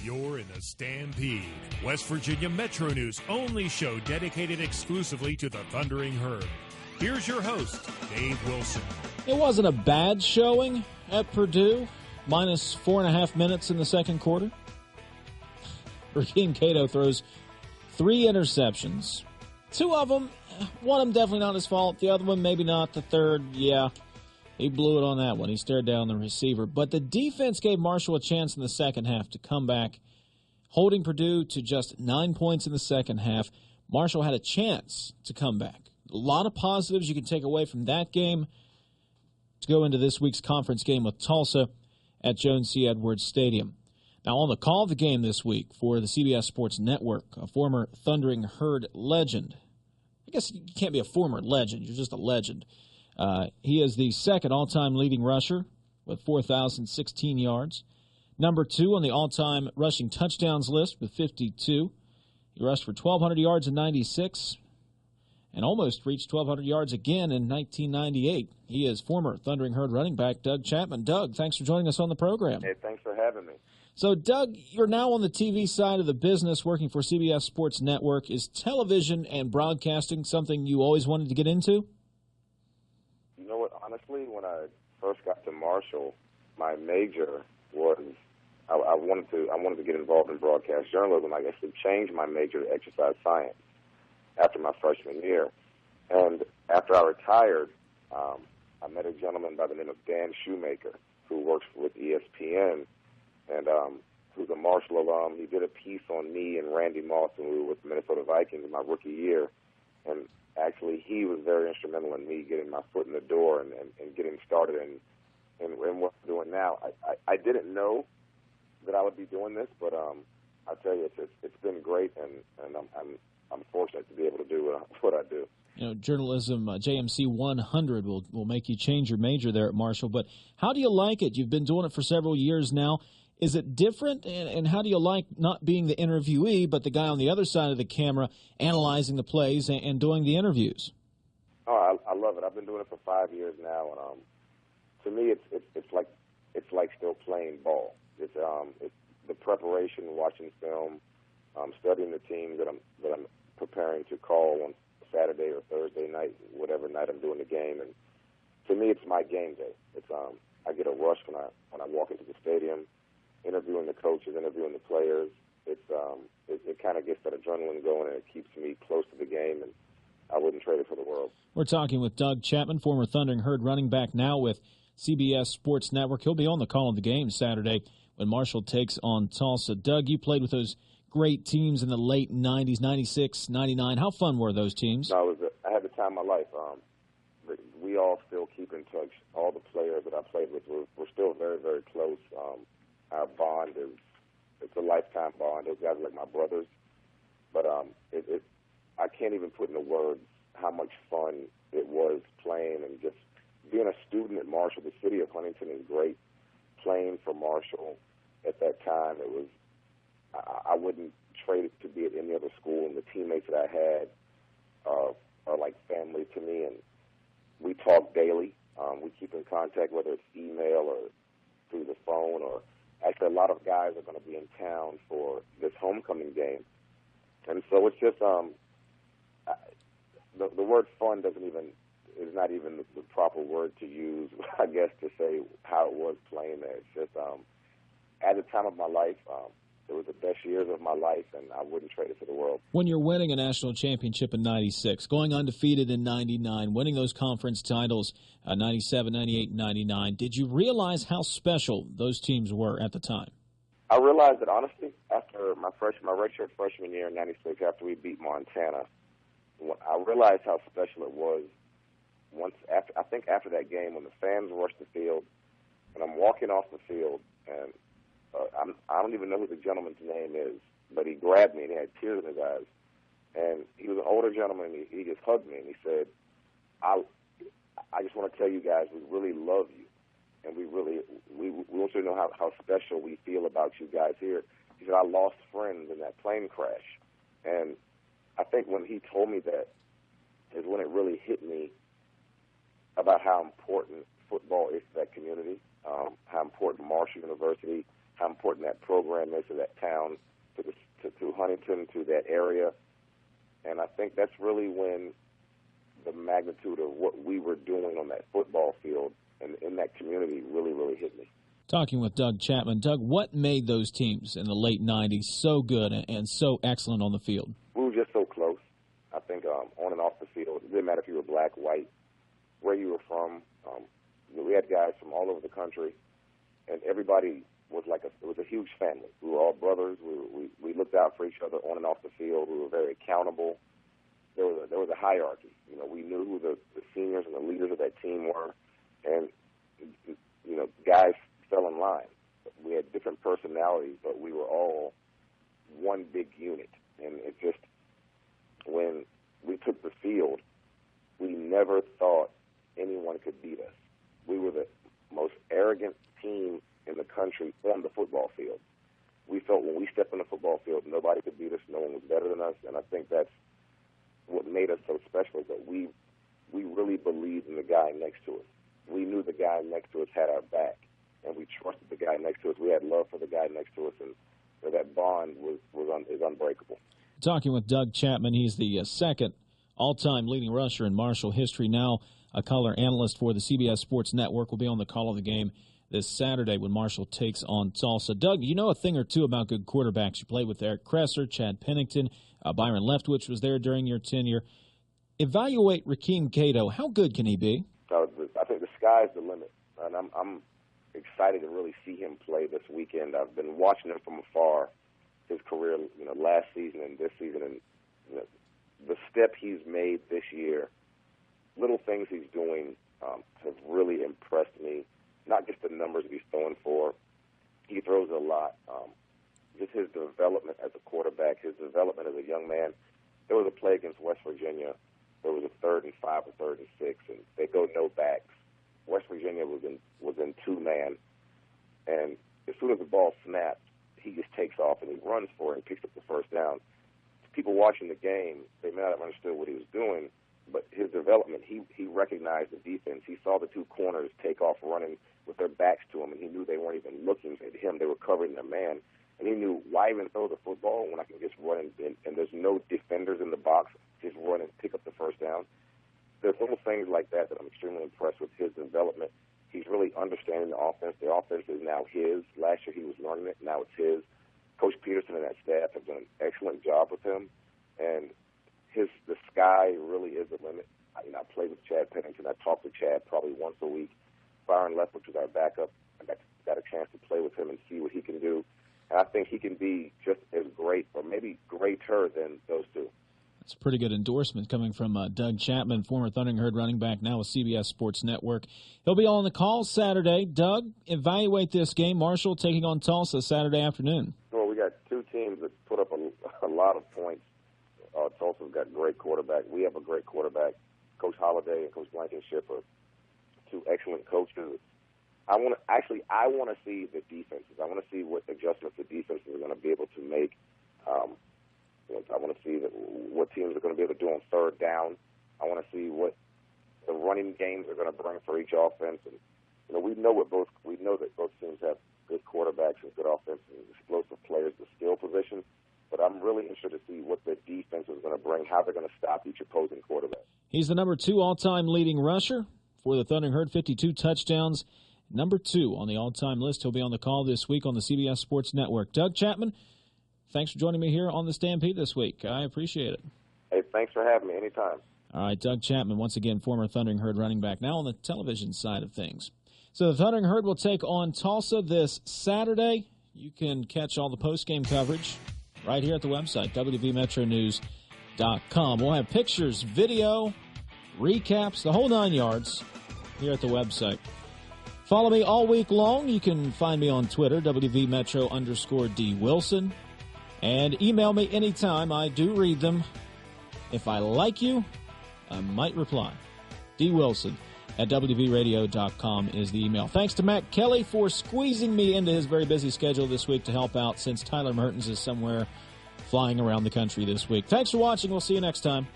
You're in the Stampede, West Virginia Metro News' only show dedicated exclusively to the Thundering Herd. Here's your host, Dave Wilson. It wasn't a bad showing at Purdue, minus 4.5 minutes in the second quarter. Raheem Cato throws 3 interceptions. 2 of them, one of them definitely not his fault. The other one, maybe not. The third, yeah, he blew it on that one. He stared down the receiver. But the defense gave Marshall a chance in the second half to come back, holding Purdue to just 9 points in the second half. Marshall had a chance to come back. A lot of positives you can take away from that game to go into this week's conference game with Tulsa at Jones C. Edwards Stadium. Now, on the call of the game this week for the CBS Sports Network, a former Thundering Herd legend. I guess you can't be a former legend. You're just a legend. He is the second all-time leading rusher with 4,016 yards. Number 2 on the all-time rushing touchdowns list with 52. He rushed for 1,200 yards in 96 and almost reached 1,200 yards again in 1998. He is former Thundering Herd running back Doug Chapman. Doug, thanks for joining us on the program. Hey, thanks for having me. So, Doug, you're now on the TV side of the business working for CBS Sports Network. Is television and broadcasting something you always wanted to get into? You know what, honestly, when I first got to Marshall, my major was I wanted to get involved in broadcast journalism. I actually changed my major to exercise science after my freshman year. And after I retired, I met a gentleman by the name of Dan Shoemaker who works with ESPN and who's a Marshall alum. He did a piece on me and Randy Moss when we were with the Minnesota Vikings in my rookie year. And actually, he was very instrumental in me getting my foot in the door and getting started in what I'm doing now. I didn't know that I would be doing this, but I tell you, it's been great, and I'm fortunate to be able to do what I do. You know, journalism, JMC 100 will make you change your major there at Marshall. But how do you like it? You've been doing it for several years now. Is it different, and how do you like not being the interviewee, but the guy on the other side of the camera analyzing the plays and doing the interviews? Oh, I love it. I've been doing it for 5 years now, and to me, it's like still playing ball. It's the preparation, watching film, studying the teams that I'm preparing to call on Saturday or Thursday night, whatever night I'm doing the game, and to me, it's my game day. It's I get a rush when I walk into the stadium, interviewing the coaches, interviewing the players. It kind of gets that adrenaline going, and it keeps me close to the game, and I wouldn't trade it for the world. We're talking with Doug Chapman, former Thundering Herd running back, now with CBS Sports Network. He'll be on the call of the game Saturday when Marshall takes on Tulsa. Doug, you played with those great teams in the late 90s, 96, 99. How fun were those teams? No, I had the time of my life. We all still keep in touch. All the players that I played with, we're still very, very close. Our bond it's a lifetime bond. Those guys are like my brothers. But I can't even put into words how much fun it was playing and just being a student at Marshall. The city of Huntington is great. Playing for Marshall at that time, it was I wouldn't trade it to be at any other school, and the teammates that I had are like family to me, and we talk daily. We keep in contact, whether it's email or through the phone, or actually a lot of guys are going to be in town for this homecoming game. And so it's just the word fun is not even the proper word to use, I guess, to say how it was playing there. It's just at the time of my life, it was the best years of my life, and I wouldn't trade it for the world. When you're winning a national championship in 96, going undefeated in 99, winning those conference titles 97, 98, 99, did you realize how special those teams were at the time? I realized that, honestly, after my redshirt freshman year in 96, after we beat Montana, I realized how special it was after that game when the fans rushed the field, and I'm walking off the field, and I don't even know who the gentleman's name is, but he grabbed me and he had tears in his eyes. And he was an older gentleman, and he just hugged me and he said, I just want to tell you guys we really love you, and we want you to know how special we feel about you guys here. He said, I lost friends in that plane crash. And I think when he told me that is when it really hit me about how important football is to that community, how important Marshall University how important that program is to that town, to Huntington, to that area. And I think that's really when the magnitude of what we were doing on that football field and in that community really, really hit me. Talking with Doug Chapman. Doug, what made those teams in the late 90s so good and so excellent on the field? We were just so close. I think on and off the field, it didn't matter if you were black, white, where you were from. We had guys from all over the country, and everybody was it was a huge family. We were all brothers. We looked out for each other on and off the field. We were very accountable. There was a hierarchy. We knew who the seniors and the leaders of that team were, and guys fell in line. We had different personalities, but we were all one big unit. And it just, when we took the field, we never thought anyone could beat us. We were the most arrogant team in the country on the football field. We felt when we stepped on the football field, nobody could beat us, no one was better than us, and I think that's what made us so special, is that we really believed in the guy next to us. We knew the guy next to us had our back, and we trusted the guy next to us. We had love for the guy next to us, and that bond is unbreakable. Talking with Doug Chapman, he's the second all-time leading rusher in Marshall history, now a color analyst for the CBS Sports Network, will be on the call of the game this Saturday when Marshall takes on Tulsa. Doug, you know a thing or two about good quarterbacks. You played with Eric Kresser, Chad Pennington, Byron Leftwich was there during your tenure. Evaluate Rakeem Cato. How good can he be? I think the sky's the limit, and I'm excited to really see him play this weekend. I've been watching him from afar, his career, last season and this season, and the step he's made this year, little things he's doing have really impressed me. Not just the numbers he's throwing for. He throws a lot. Just his development as a quarterback, his development as a young man. There was a play against West Virginia. There was a 3rd and 5 or 3rd and 6, and they go no backs. West Virginia was in two-man, and as soon as the ball snapped, he just takes off and he runs for it and picks up the first down. People watching the game, they may not have understood what he was doing, but his development, he recognized the defense. He saw the two corners take off running with their backs to him, and he knew they weren't even looking at him. They were covering their man. And he knew, why even throw the football when I can just run and there's no defenders in the box, just run and pick up the first down. There's little things like that I'm extremely impressed with his development. He's really understanding the offense. The offense is now his. Last year he was learning it. Now it's his. Coach Peterson and that staff have done an excellent job with him. And the sky really is the limit. I played with Chad Pennington. I talked to Chad probably once a week. Byron Leftwich was our backup. I got a chance to play with him and see what he can do. And I think he can be just as great or maybe greater than those two. That's a pretty good endorsement coming from Doug Chapman, former Thundering Herd running back, now with CBS Sports Network. He'll be on the call Saturday. Doug, evaluate this game. Marshall taking on Tulsa Saturday afternoon. Well, we got two teams that put up a lot of points. Tulsa's got great quarterback. We have a great quarterback. Coach Holliday and Coach Blankenship are two excellent coaches. I want to see the defenses. I want to see what adjustments the defenses are going to be able to make. I want to see what teams are going to be able to do on 3rd down. I want to see what the running games are going to bring for each offense. And we know that both teams have good quarterbacks and good offense and explosive players, the skill position. But I'm really interested to see what the defense is going to bring, how they're going to stop each opposing quarterback. He's the number 2 all-time leading rusher for the Thundering Herd, 52 touchdowns. Number 2 on the all-time list. He'll be on the call this week on the CBS Sports Network. Doug Chapman, thanks for joining me here on the Stampede this week. I appreciate it. Hey, thanks for having me. Anytime. All right, Doug Chapman, once again, former Thundering Herd running back, now on the television side of things. So the Thundering Herd will take on Tulsa this Saturday. You can catch all the post-game coverage right here at the website, wvmetronews.com. We'll have pictures, video, recaps, the whole 9 yards here at the website. Follow me all week long. You can find me on Twitter, WVMetro_D Wilson. And email me anytime. I do read them. If I like you, I might reply. D Wilson at WVRadio.com is the email. Thanks to Matt Kelly for squeezing me into his very busy schedule this week to help out since Tyler Mertens is somewhere flying around the country this week. Thanks for watching. We'll see you next time.